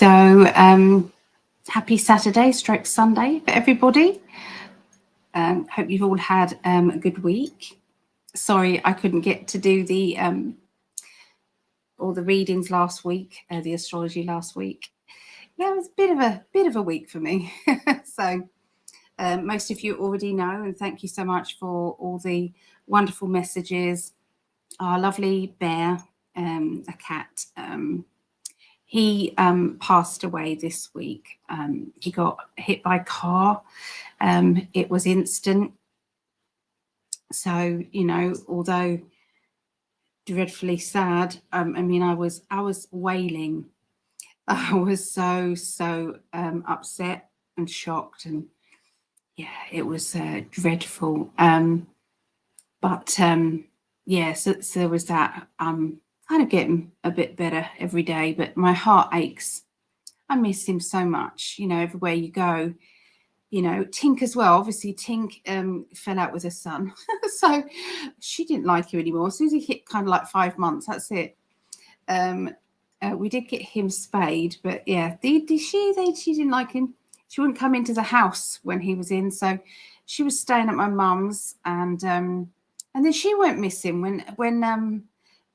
So happy Saturday stroke Sunday for everybody. Hope you've all had a good week. Sorry I couldn't get to do the all the readings last week, the astrology last week. Yeah, it was a bit of a week for me. So most of you already know, and thank you so much for all the wonderful messages. Our lovely bear, a cat, he passed away this week. He got hit by a car. It was instant. So, you know, although dreadfully sad, I mean, I was wailing. I was so upset and shocked, and yeah, it was dreadful. But yeah, so there was that. Kind of getting a bit better every day, but my heart aches. I miss him so much, you know, everywhere you go. You know, Tink as well. Obviously, Tink fell out with her son. So she didn't like him anymore. As soon as he hit kind of like 5 months, that's it. We did get him spayed, but yeah, she didn't like him. She wouldn't come into the house when he was in. So she was staying at my mum's, and then she went missing when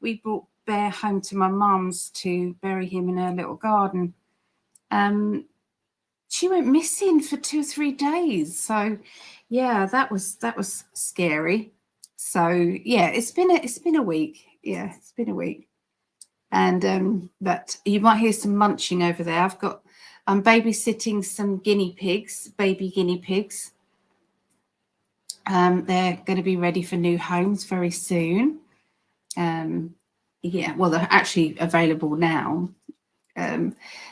we brought Bear home to my mum's to bury him in her little garden. She went missing for 2 or 3 days. So yeah, that was scary. So yeah, it's been a week. Yeah, it's been a week. And but you might hear some munching over there. I'm babysitting some baby guinea pigs. They're going to be ready for new homes very soon. Yeah, well, they're actually available now.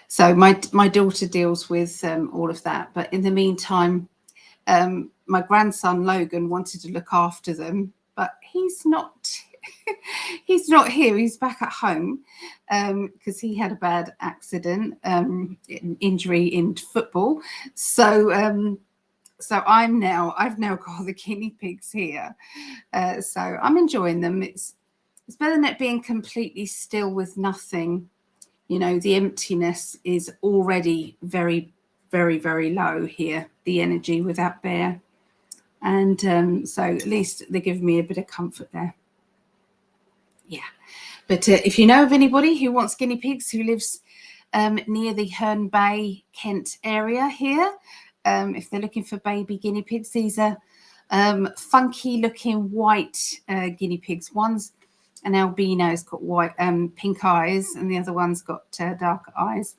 So my daughter deals with all of that. But in the meantime, my grandson Logan wanted to look after them, but he's not. He's not here. He's back at home because he had a bad accident, injury in football. So I've now got the guinea pigs here. So I'm enjoying them. It's better than it being completely still with nothing. You know, the emptiness is already very, very, very low here, the energy without Bear. And so at least they're giving me a bit of comfort there. Yeah. But if you know of anybody who wants guinea pigs, who lives near the Herne Bay, Kent area here, if they're looking for baby guinea pigs, these are funky looking white guinea pigs. One's an albino, has got white, pink eyes, and the other one's got darker eyes.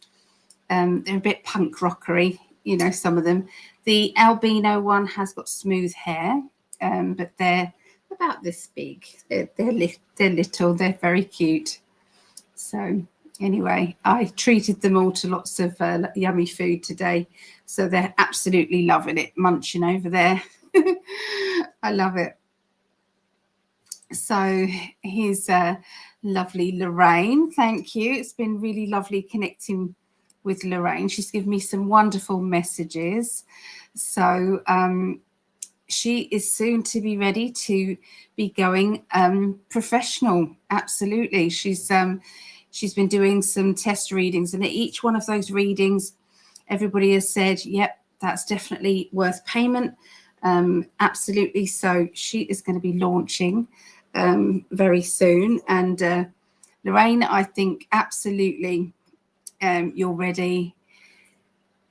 They're a bit punk rockery, you know, some of them. The albino one has got smooth hair, but they're about this big. They're little. They're very cute. So anyway, I treated them all to lots of yummy food today, so they're absolutely loving it, munching over there. I love it. So here's lovely Lorraine. Thank you. It's been really lovely connecting with Lorraine. She's given me some wonderful messages. So she is soon to be ready to be going professional. Absolutely. She's been doing some test readings, and at each one of those readings, everybody has said, yep, that's definitely worth payment. Absolutely. So she is going to be launching very soon. And Lorraine, I think absolutely you're ready.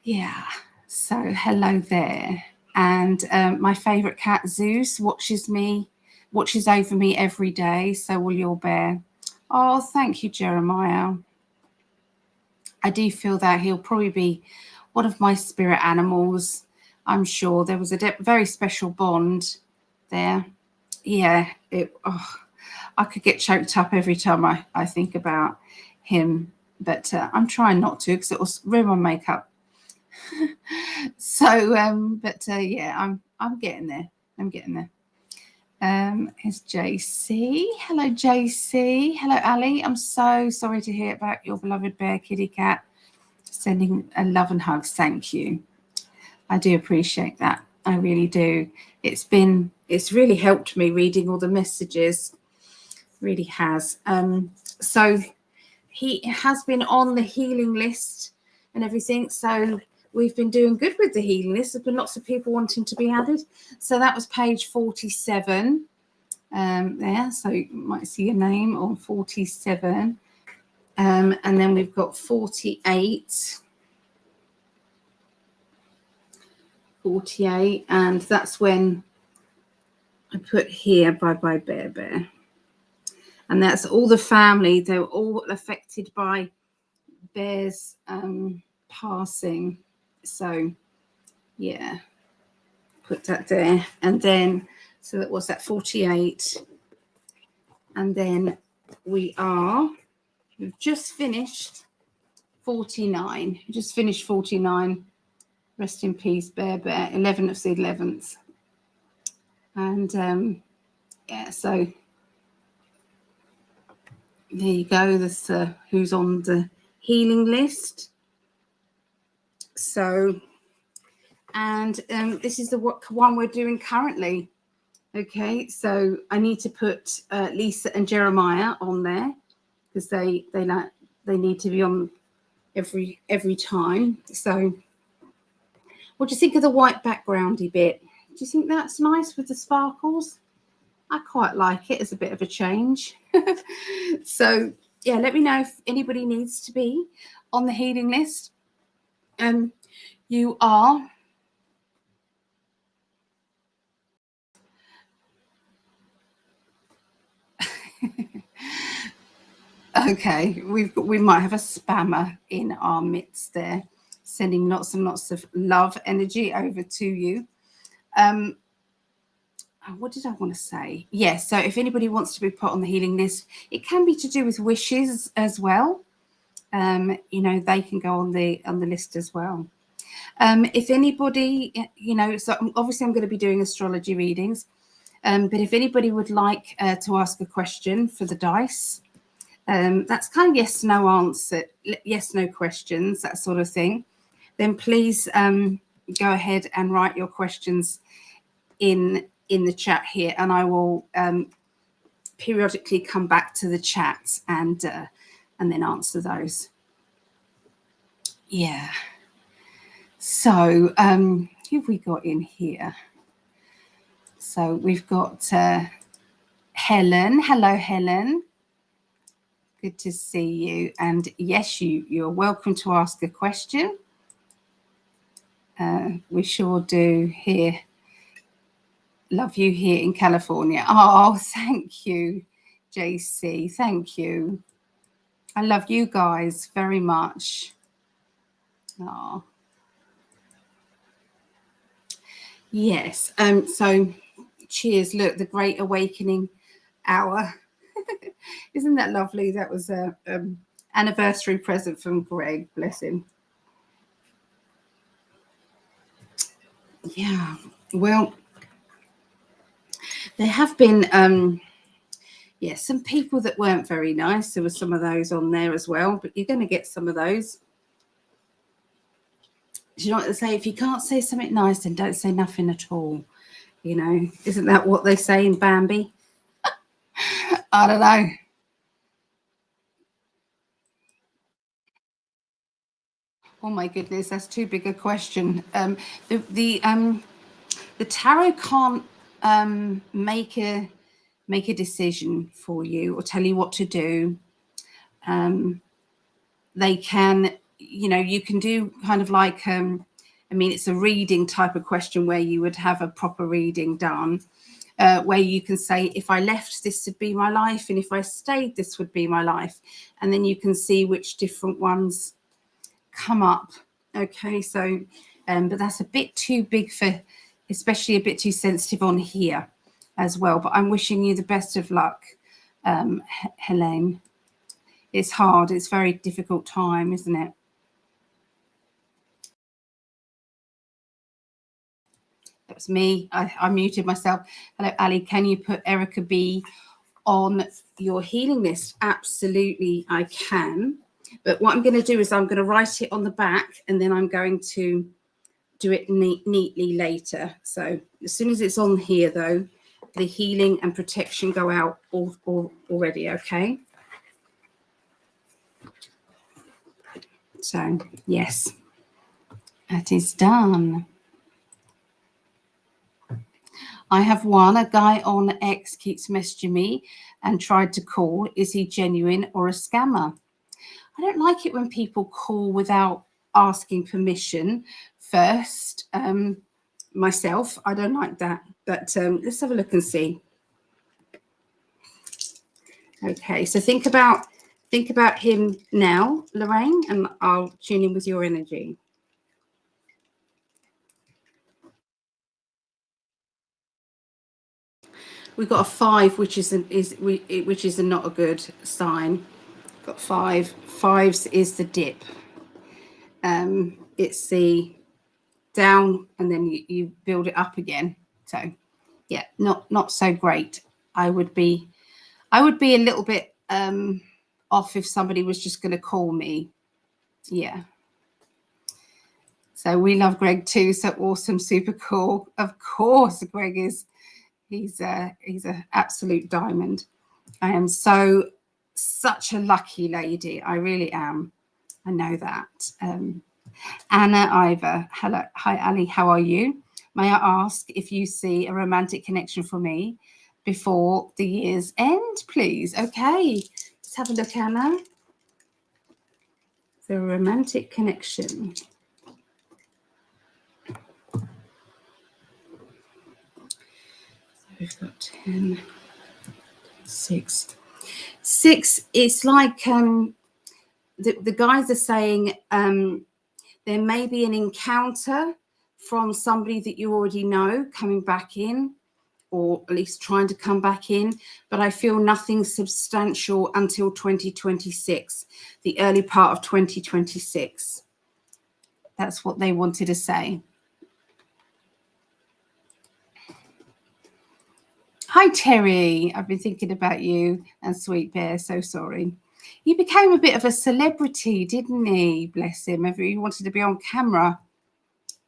Yeah. So hello there. And my favorite cat Zeus watches over me every day. So will your Bear. Oh, thank you, Jeremiah. I do feel that he'll probably be one of my spirit animals. I'm sure there was a very special bond there. Yeah, I could get choked up every time I think about him, but I'm trying not to because it will ruin my makeup. So, yeah, I'm getting there. I'm getting there. Here's JC. Hello, JC. Hello, Ali. I'm so sorry to hear about your beloved bear kitty cat. Sending a love and hugs. Thank you. I do appreciate that. I really do. It's really helped me reading all the messages. Really has. So he has been on the healing list and everything. So we've been doing good with the healing list. There's been lots of people wanting to be added. So that was page 47 there. So you might see your name on 47. And then we've got 48. 48, and that's when I put here bye bye bear bear, and that's all the family. They were all affected by Bear's passing. So yeah, put that there. And then so that was that 48, and then we've just finished 49. Just finished 49. Rest in peace, Bear Bear, 11th of the 11th. And yeah, so there you go. That's who's on the healing list. So, and this is the one we're doing currently. Okay, so I need to put Lisa and Jeremiah on there because they need to be on every time. So, what do you think of the white backgroundy bit? Do you think that's nice with the sparkles? I quite like it as a bit of a change. So yeah, let me know if anybody needs to be on the healing list. You are okay. We might have a spammer in our midst there, sending lots and lots of love energy over to you. What did I want to say? Yes, so if anybody wants to be put on the healing list, it can be to do with wishes as well. You know, they can go on the list as well. If anybody, you know, so obviously I'm going to be doing astrology readings, but if anybody would like to ask a question for the dice, that's kind of yes, no answer, yes, no questions, that sort of thing, then please go ahead and write your questions in the chat here, and I will periodically come back to the chat and then answer those. Yeah. So who have we got in here? So we've got Helen. Hello, Helen. Good to see you. And yes, you're welcome to ask a question. We sure do here. Love you here in California. Oh, thank you, JC. Thank you. I love you guys very much. Oh. Yes. So cheers. Look, the Great Awakening hour. Isn't that lovely? That was a anniversary present from Greg. Bless him. Yeah. Well, there have been some people that weren't very nice. There were some of those on there as well, but you're going to get some of those. Do you know what they say? If you can't say something nice, then don't say nothing at all. You know, isn't that what they say in Bambi? I don't know. Oh my goodness, that's too big a question. The tarot can't make a decision for you or tell you what to do. They can, you know, you can do kind of like, I mean, it's a reading type of question where you would have a proper reading done, where you can say, if I left, this would be my life, and if I stayed, this would be my life. And then you can see which different ones come up. Okay, so, but that's a bit too big for, especially a bit too sensitive on here as well. But I'm wishing you the best of luck, Helene. It's hard. It's a very difficult time, isn't it? That was me. I muted myself. Hello, Ali. Can you put Erica B on your healing list? Absolutely, I can. But what I'm going to do is I'm going to write it on the back, and then I'm going to do it neatly later. So as soon as it's on here, though, the healing and protection go out already, okay? So yes, that is done. I have one. A guy on X keeps messaging me and tried to call. Is he genuine or a scammer? I don't like it when people call without asking permission first. Myself, I don't like that. But let's have a look and see. Okay, so think about him now, Lorraine, and I'll tune in with your energy. We've got a 5, which is not a good sign. Got 5. 5s is the dip. It's the down, and then you build it up again. So yeah, not so great. I would be a little bit off if somebody was just going to call me. Yeah. So we love Greg too. So awesome, super cool. Of course, Greg is. He's a absolute diamond. I am such a lucky lady. I really am. I know that. Anna Ivor. Hello. Hi, Ali. How are you? May I ask if you see a romantic connection for me before the year's end, please? Okay. Let's have a look, Anna. The romantic connection. We've got 10, 6. 6, it's like the guys are saying there may be an encounter from somebody that you already know coming back in, or at least trying to come back in, but I feel nothing substantial until 2026, the early part of 2026. That's what they wanted to say. Hi, Terry. I've been thinking about you and Sweet Bear. So sorry. He became a bit of a celebrity, didn't he? Bless him. He wanted to be on camera.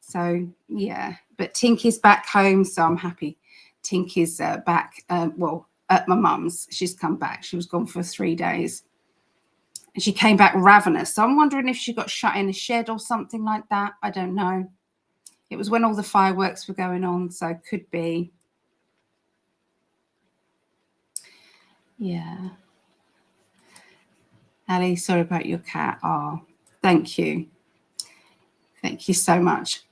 So, yeah. But Tink is back home, so I'm happy. Tink is back, at my mum's. She's come back. She was gone for 3 days. And she came back ravenous. So I'm wondering if she got shut in a shed or something like that. I don't know. It was when all the fireworks were going on, so it could be. Yeah. Ali, sorry about your cat. Oh, thank you. Thank you so much.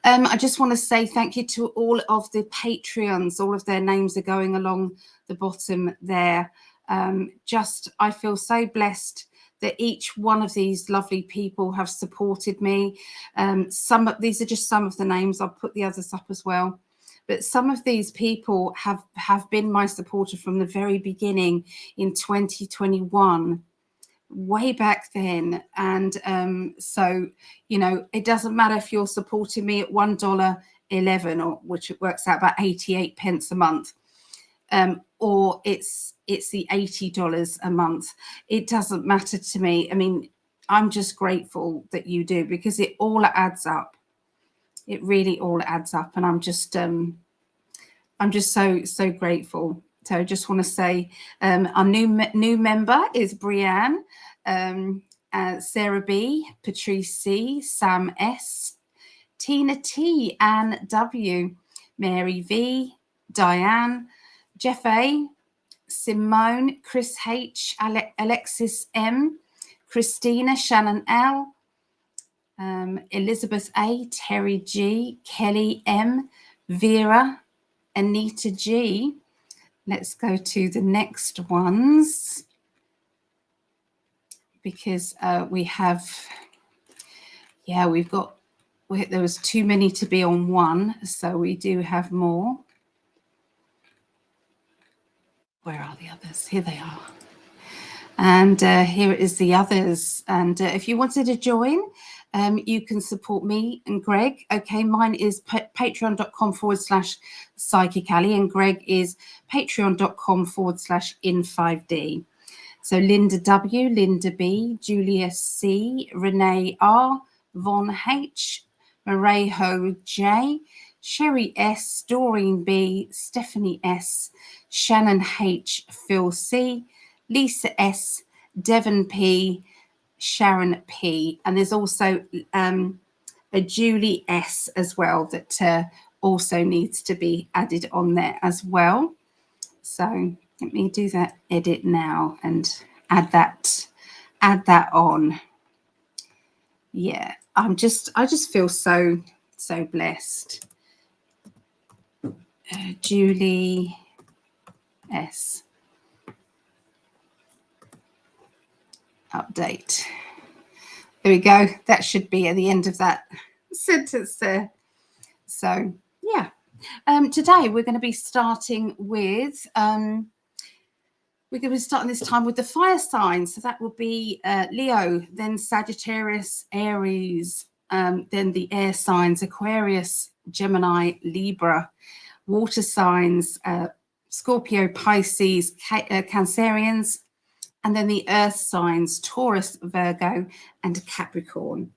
I just want to say thank you to all of the Patreons. All of their names are going along the bottom there. I feel so blessed that each one of these lovely people have supported me. These are just some of the names. I'll put the others up as well. But some of these people have been my supporter from the very beginning in 2021. Way back then. And so, you know, it doesn't matter if you're supporting me at $1.11, or which it works out about 88 pence a month, or it's the $80 a month. It doesn't matter to me. I mean, I'm just grateful that you do, because it all adds up. It really all adds up, and I'm just so grateful. So I just want to say our new member is Brianne, Sarah B, Patrice C, Sam S, Tina T, Anne W, Mary V, Diane, Jeff A, Simone, Chris H, Alexis M, Christina, Shannon L, Elizabeth A, Terry G, Kelly M, Vera, Anita G. Let's go to the next ones, because we have, there was too many to be on one, so we do have more. Where are the others? Here they are. And here is the others. And if you wanted to join, you can support me and Greg. Okay, mine is patreon.com/Psychic Ali, and Greg is patreon.com/in5D. So Linda W, Linda B, Julia C, Renee R, Von H, Marejo J, Sherry S, Doreen B, Stephanie S, Shannon H, Phil C, Lisa S, Devon P, Sharon P, and there's also a Julie S as well that also needs to be added on there as well. So let me do that edit now and add that on. Yeah, I just feel so blessed. Julie S. Update. There we go. That should be at the end of that sentence there. So yeah, today we're going to be starting with this time with the fire signs. So that will be Leo, then Sagittarius, Aries, then the air signs, Aquarius, Gemini, Libra, water signs, Scorpio, Pisces, Cancereans, and then the earth signs, Taurus, Virgo, and Capricorn.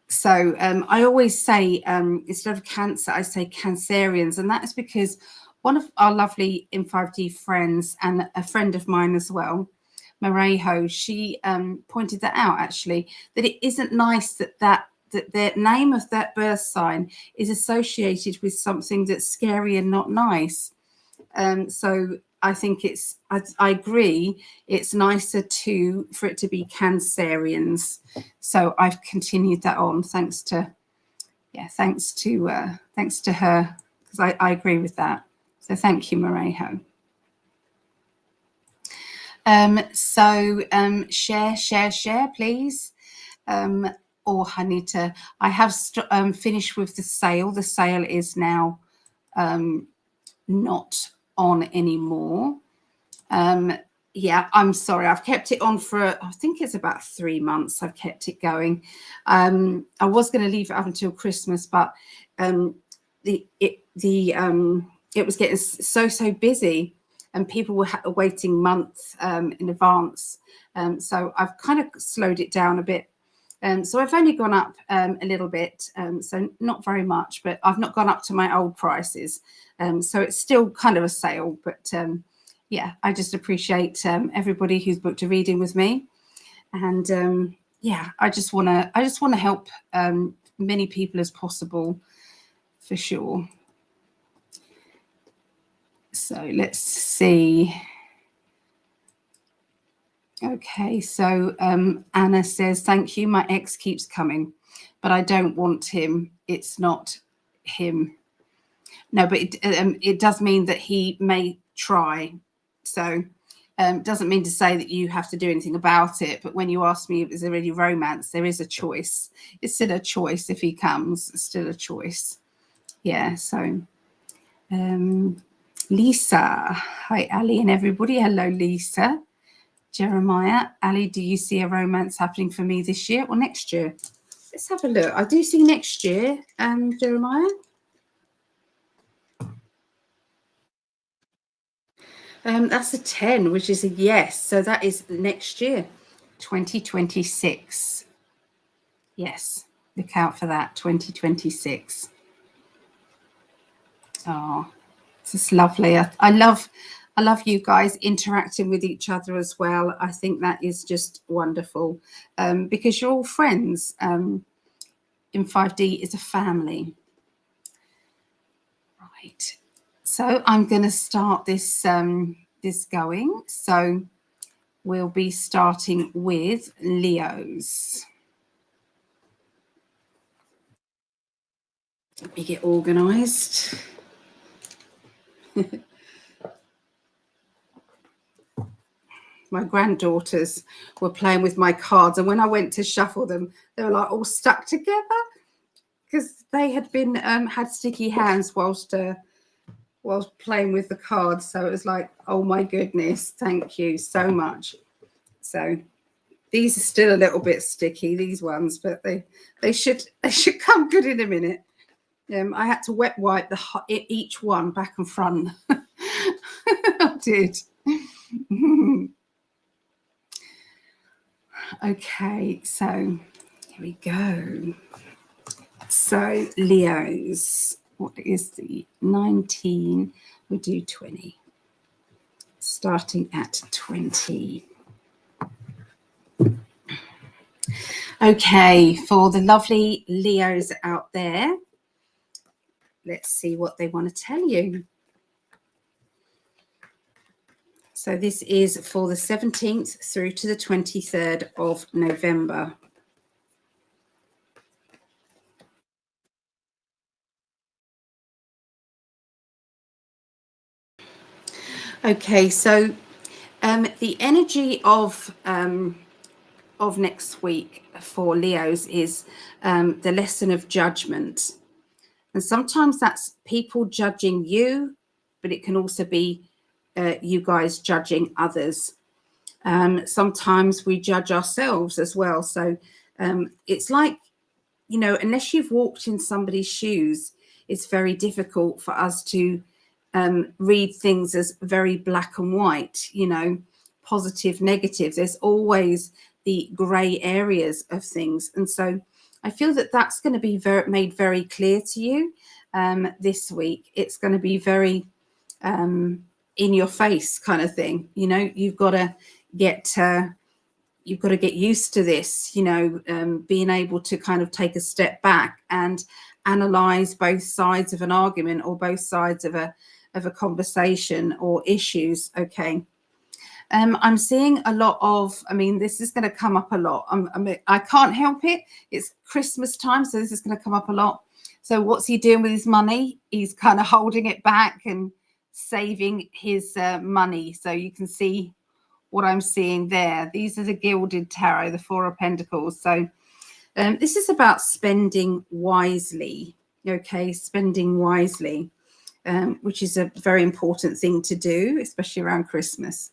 So I always say, instead of Cancer, I say Cancereans, and that is because one of our lovely In5D friends and a friend of mine as well, Marejo, she pointed that out actually, that it isn't nice that the name of that birth sign is associated with something that's scary and not nice. So I think I agree, it's nicer for it to be Cancereans. So I've continued that on thanks to her, because I agree with that. So thank you, Marejo. Share, please. Or I have finished with the sale. The sale is now not on anymore. Yeah, I'm sorry. I've kept it on for, I think it's about 3 months. I've kept it going. I was going to leave it up until Christmas, but it was getting so busy, and people were waiting months in advance. So I've kind of slowed it down a bit. So I've only gone up a little bit, so not very much, but I've not gone up to my old prices. So it's still kind of a sale, but yeah, I just appreciate everybody who's booked a reading with me, and yeah, I just want to help many people as possible, for sure. So let's see. Okay, so Anna says, thank you. My ex keeps coming, but I don't want him. It's not him. No, but it does mean that he may try. So doesn't mean to say that you have to do anything about it. But when you ask me if there's already romance, there is a choice. It's still a choice. If he comes, it's still a choice. Yeah, so Lisa. Hi, Ali and everybody. Hello, Lisa. Jeremiah, Ali, do you see a romance happening for me this year or next year? Let's have a look. I do see next year, Jeremiah. That's a 10, which is a yes. So that is next year, 2026. Yes, look out for that, 2026. Oh, this is lovely. I love you guys interacting with each other as well. I think that is just wonderful, because you're all friends. In5D is a family. Right. So I'm going to start this going. So we'll be starting with Leos. Let me get organised. My granddaughters were playing with my cards, and when I went to shuffle them, they were like all stuck together because they had been had sticky hands whilst playing with the cards. So it was like, oh my goodness, thank you so much. So these are still a little bit sticky, these ones, but they should come good in a minute. I had to wet wipe each one back and front. I did. Okay, so here we go. So Leos, what is the 19? We'll do 20. Starting at 20. Okay, for the lovely Leos out there, let's see what they want to tell you. So this is for the 17th through to the 23rd of November. Okay, so the energy of next week for Leos is the lesson of judgment. And sometimes that's people judging you, but it can also be you guys judging others. Sometimes we judge ourselves as well. So it's like, you know, unless you've walked in somebody's shoes, it's very difficult for us to read things as very black and white, you know, positive, negative. There's always the grey areas of things. And so I feel that that's going to be made very clear to you this week. It's going to be very in your face kind of thing. You know, you've got to get used to this, you know, being able to kind of take a step back and analyze both sides of an argument or both sides of a conversation or issues. Okay. I'm seeing a lot of, I mean, this is going to come up a lot. I can't help it. It's Christmas time, so this is going to come up a lot. So what's he doing with his money? He's kind of holding it back and saving his money. So you can see what I'm seeing there. These are the gilded tarot, the Four of Pentacles. So this is about spending wisely. Okay, spending wisely, which is a very important thing to do, especially around Christmas.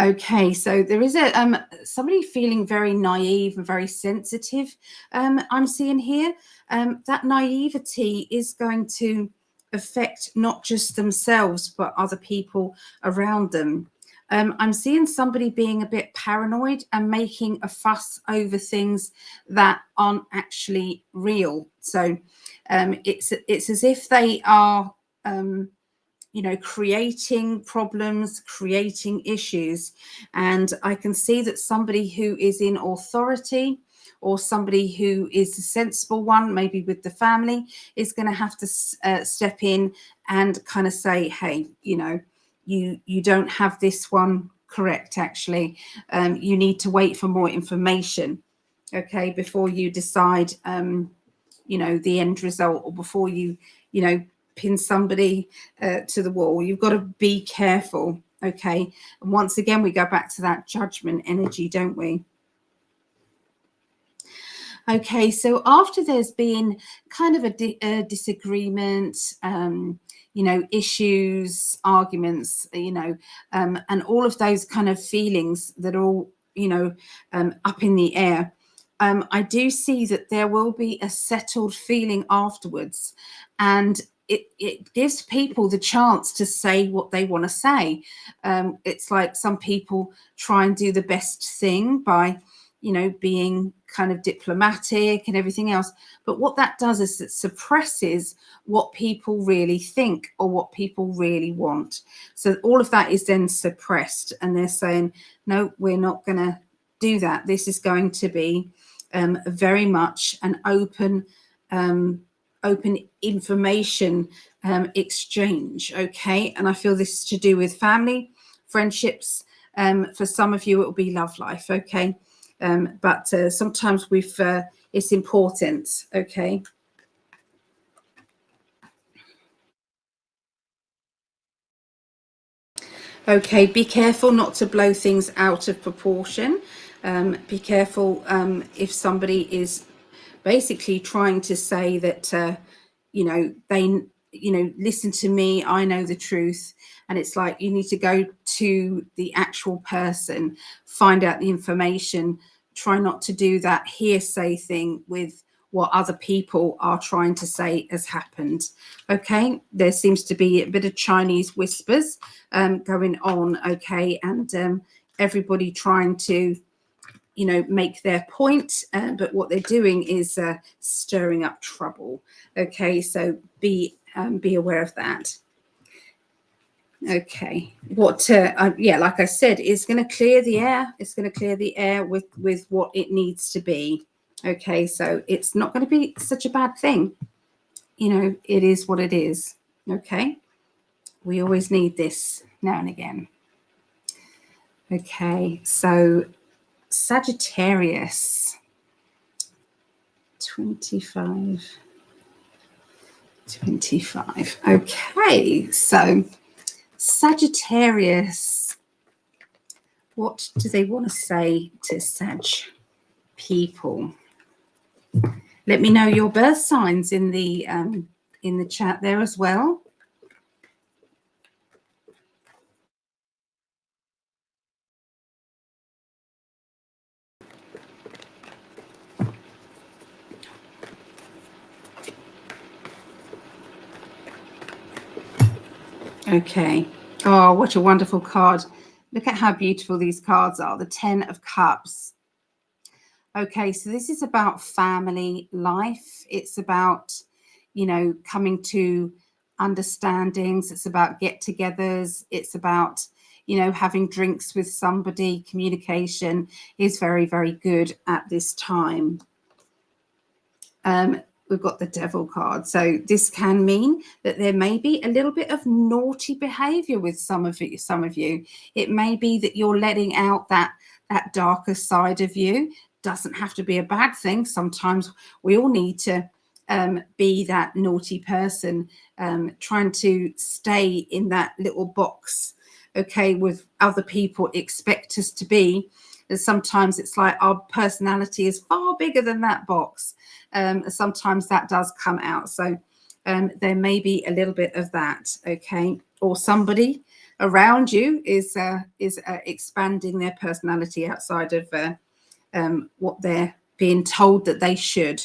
Okay, so there is a somebody feeling very naive and very sensitive. I'm seeing here that naivety is going to affect not just themselves but other people around them. I'm seeing somebody being a bit paranoid and making a fuss over things that aren't actually real. So it's as if they are you know, creating problems, creating issues. And I can see that somebody who is in authority or somebody who is a sensible one, maybe with the family, is going to have to step in and kind of say, hey, you know, you don't have this one correct, actually. You need to wait for more information, okay, before you decide, you know, the end result, or before you know, pin somebody to the wall. You've got to be careful. Okay. And once again, we go back to that judgment energy, don't we? Okay, so after there's been kind of a disagreement, you know, issues, arguments, you know, and all of those kind of feelings that are all, you know, up in the air, I do see that there will be a settled feeling afterwards, and it gives people the chance to say what they want to say. It's like some people try and do the best thing by, you know, being kind of diplomatic and everything else. But what that does is it suppresses what people really think or what people really want. So all of that is then suppressed, and they're saying, no, we're not going to do that. This is going to be very much an open information exchange. Okay. And I feel this is to do with family, friendships. For some of you, it will be love life. Okay. But sometimes it's important. Okay. Okay, be careful not to blow things out of proportion. Be careful if somebody is basically trying to say that, you know, you know, listen to me, I know the truth. And it's like, you need to go to the actual person, find out the information, try not to do that hearsay thing with what other people are trying to say has happened. Okay, there seems to be a bit of Chinese whispers going on. Okay, and everybody trying to, you know, make their point, but what they're doing is stirring up trouble. Okay, so be aware of that. Okay, what yeah, like I said, it's going to clear the air. It's going to clear the air with what it needs to be. Okay, so it's not going to be such a bad thing. You know, it is what it is. Okay, we always need this now and again. Okay, so Sagittarius 25. Okay, so Sagittarius, what do they want to say to Sag people? Let me know your birth signs in the chat there as well. Okay. Oh, what a wonderful card. Look at how beautiful these cards are. The 10 of Cups. Okay, so this is about family life. It's about, you know, coming to understandings. It's about get-togethers. It's about, you know, having drinks with somebody. Communication is very, very good at this time. We've got the Devil card. So this can mean that there may be a little bit of naughty behavior with some of you. It may be that you're letting out that darker side of you. Doesn't have to be a bad thing. Sometimes we all need to be that naughty person, trying to stay in that little box, okay, with other people expect us to be. And sometimes it's like our personality is far bigger than that box. Sometimes that does come out. So there may be a little bit of that, okay? Or somebody around you is expanding their personality outside of what they're being told that they should.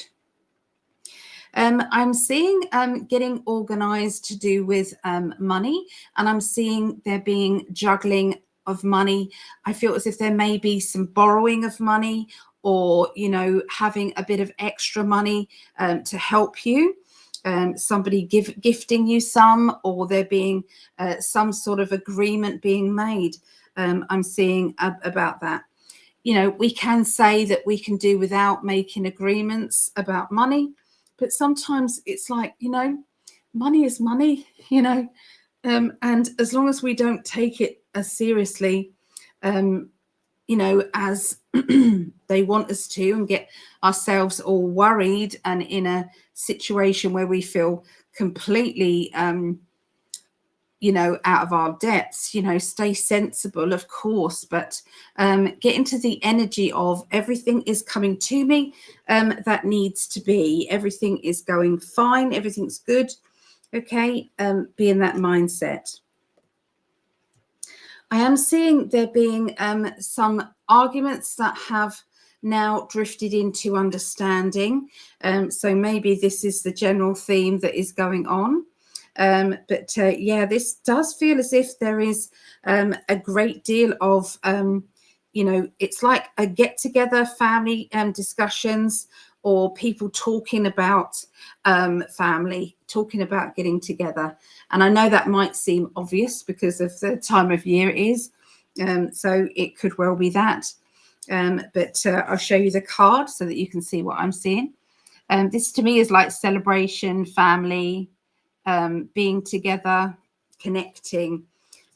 I'm seeing getting organized to do with money, and I'm seeing there being juggling of money. I feel as if there may be some borrowing of money, or, you know, having a bit of extra money to help you. Somebody gifting you some, or there being some sort of agreement being made. I'm seeing about that. You know, we can say that we can do without making agreements about money, but sometimes it's like, you know, money is money, you know, and as long as we don't take it as seriously, you know, as they want us to, and get ourselves all worried and in a situation where we feel completely you know, out of our depths, you know, stay sensible, of course, but get into the energy of everything is coming to me that needs to be. Everything is going fine. Everything's good. Okay. Be in that mindset. I am seeing there being some arguments that have now drifted into understanding. So maybe this is the general theme that is going on. But yeah, this does feel as if there is a great deal of, you know, it's like a get together, family discussions, or people talking about family, talking about getting together. And I know that might seem obvious because of the time of year it is. So it could well be that. But I'll show you the card so that you can see what I'm seeing. This to me is like celebration, family, being together, connecting,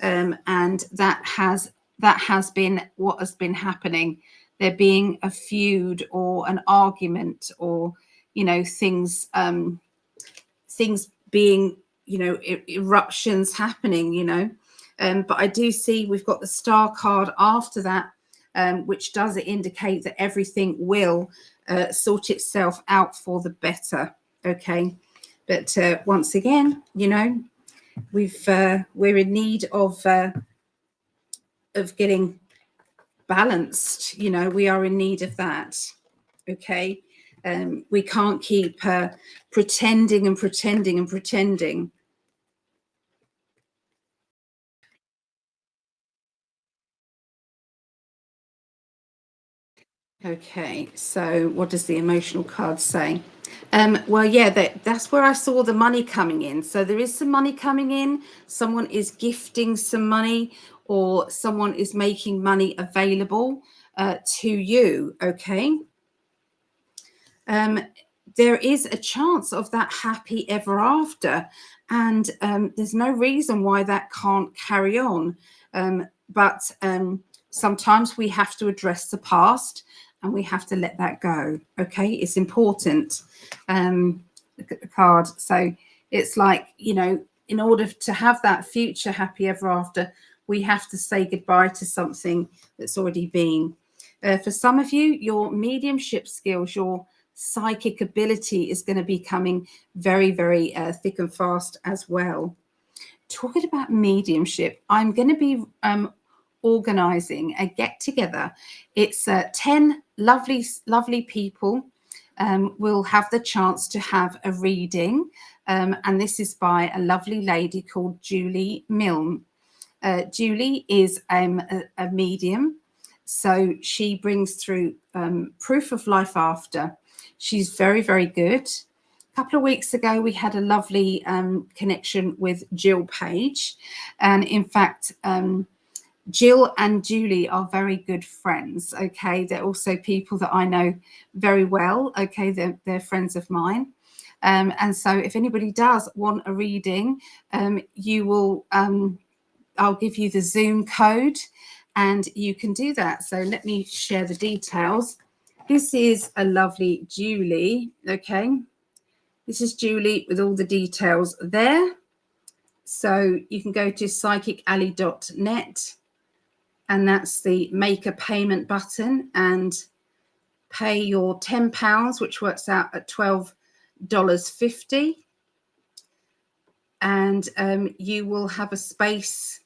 and that has been what has been happening. There being a feud or an argument, or, you know, things being, you know, eruptions happening, you know. But I do see we've got the Star card after that, which does indicate that everything will sort itself out for the better. Okay. But once again, you know, we're in need of getting balanced. You know, we are in need of that. Okay, we can't keep pretending and pretending and pretending. Okay, so what does the emotional card say? Well, yeah, that's where I saw the money coming in. So there is some money coming in. Someone is gifting some money, or someone is making money available to you. Okay. There is a chance of that happy ever after, and there's no reason why that can't carry on. But sometimes we have to address the past, and we have to let that go. Okay, it's important. Look at the card. So it's like, you know, in order to have that future happy ever after, we have to say goodbye to something that's already been. For some of you, your mediumship skills, your psychic ability is going to be coming very, very thick and fast as well. Talking about mediumship, I'm going to be organizing a get together. It's 10 lovely people will have the chance to have a reading, and this is by a lovely lady called Julie Milne. Julie is a medium, so she brings through proof of life after. She's very, very good. A couple of weeks ago, we had a lovely connection with Jill Page. And in fact, Jill and Julie are very good friends. Okay. They're also people that I know very well. Okay. They're friends of mine. And so if anybody does want a reading, you will, I'll give you the Zoom code and you can do that. So let me share the details. This is a lovely Julie. Okay. This is Julie with all the details there. So you can go to psychicalley.net, and that's the make a payment button, and pay your £10, which works out at $12.50. And you will have a space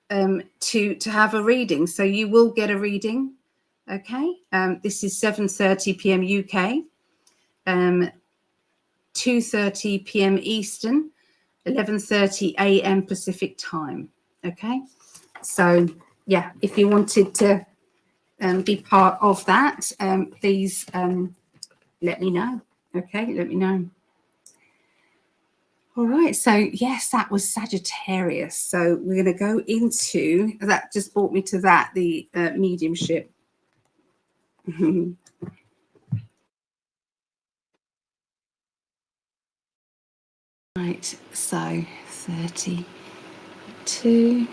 to have a reading. So you will get a reading. Okay. This is 7:30 p.m. UK, 2:30 p.m. Eastern, 11:30 a.m. Pacific time. Okay. So yeah, if you wanted to be part of that, please let me know. Okay, let me know. All right, so yes, that was Sagittarius. So we're going to go into that. Just brought me to that, the mediumship. Right, so 32.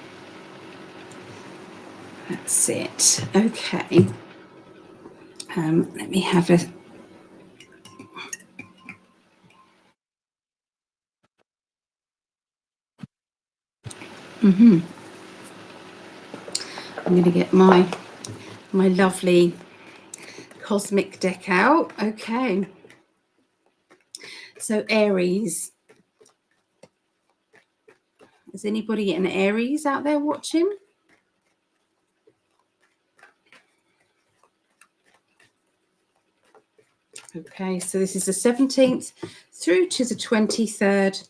That's it. Okay. Let me have a. I'm going to get my lovely cosmic deck out. Okay. So Aries. Is anybody an Aries out there watching? Okay, so this is the 17th through to the 23rd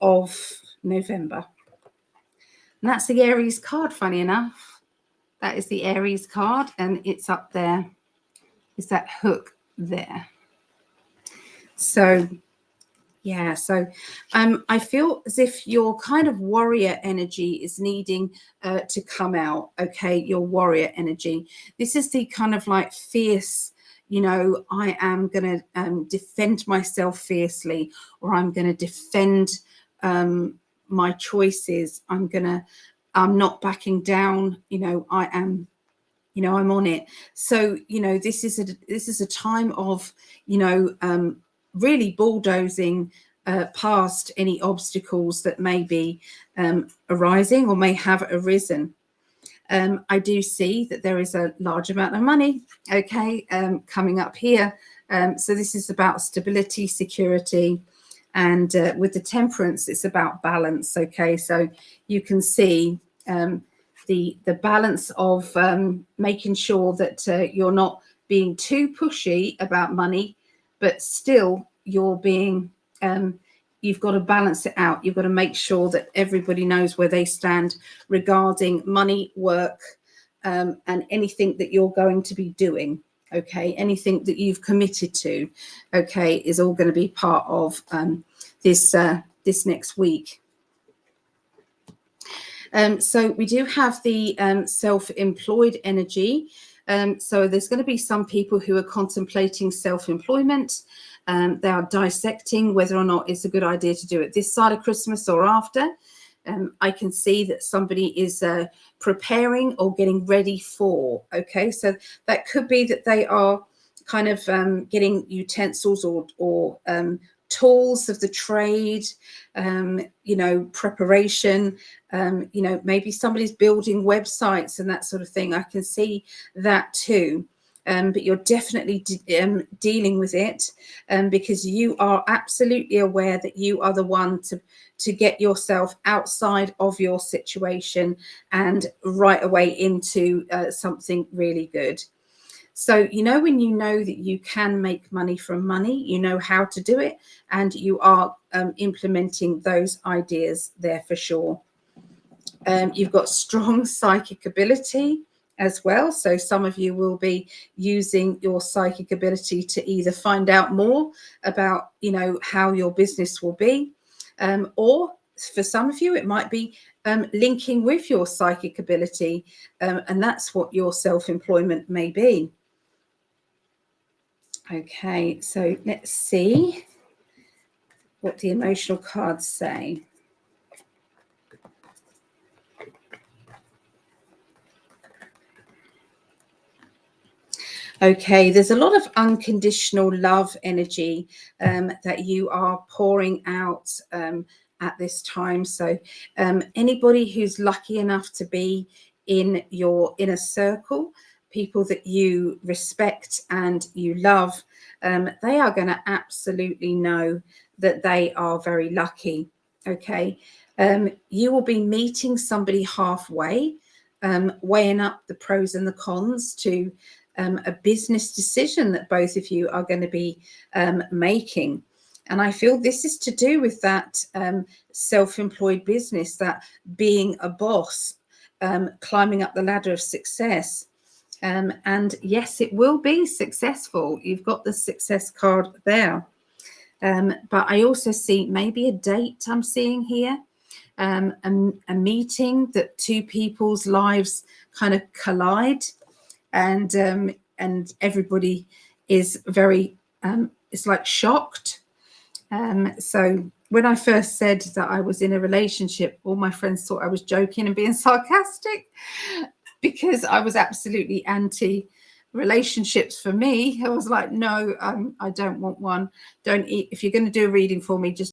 of November. And that's the Aries card, funny enough. That is the Aries card, and it's up there. Is that hook there? So, yeah, so I feel as if your kind of warrior energy is needing to come out, okay, your warrior energy. This is the kind of like fierce, you know, I am going to defend myself fiercely, or I'm going to defend my choices. I'm not backing down, you know, I am, you know, I'm on it. So, you know, this is a time of, you know, really bulldozing past any obstacles that may be arising or may have arisen. I do see that there is a large amount of money, okay, coming up here. So this is about stability, security, and with the Temperance, it's about balance, okay. So you can see the balance of making sure that you're not being too pushy about money, but still you're being you've got to balance it out. You've got to make sure that everybody knows where they stand regarding money, work, and anything that you're going to be doing. Okay, anything that you've committed to, okay, is all going to be part of this next week. So we do have the self-employed energy. So there's going to be some people who are contemplating self-employment. They are dissecting whether or not it's a good idea to do it this side of Christmas or after. I can see that somebody is preparing or getting ready for. Okay, so that could be that they are kind of getting utensils or tools of the trade, you know, preparation. You know, maybe somebody's building websites and that sort of thing. I can see that too. But you're definitely dealing with it because you are absolutely aware that you are the one to get yourself outside of your situation and right away into something really good. So, you know, when you know that you can make money from money, you know how to do it, and you are implementing those ideas there for sure. You've got strong psychic ability as well. So some of you will be using your psychic ability to either find out more about, you know, how your business will be, or for some of you, it might be linking with your psychic ability, and that's what your self-employment may be. Okay, so let's see what the emotional cards say. Okay, there's a lot of unconditional love energy that you are pouring out at this time. So anybody who's lucky enough to be in your inner circle, people that you respect and you love, they are going to absolutely know that they are very lucky. Okay, you will be meeting somebody halfway, weighing up the pros and the cons to a business decision that both of you are going to be making. And I feel this is to do with that self-employed business, that being a boss, climbing up the ladder of success. And yes, it will be successful. You've got the success card there. But I also see maybe a date I'm seeing here, a meeting that two people's lives kind of collide. And everybody is very, it's like shocked. So when I first said that I was in a relationship, all my friends thought I was joking and being sarcastic because I was absolutely anti relationships for me. I was like, no, I don't want one. Don't eat. If you're going to do a reading for me, just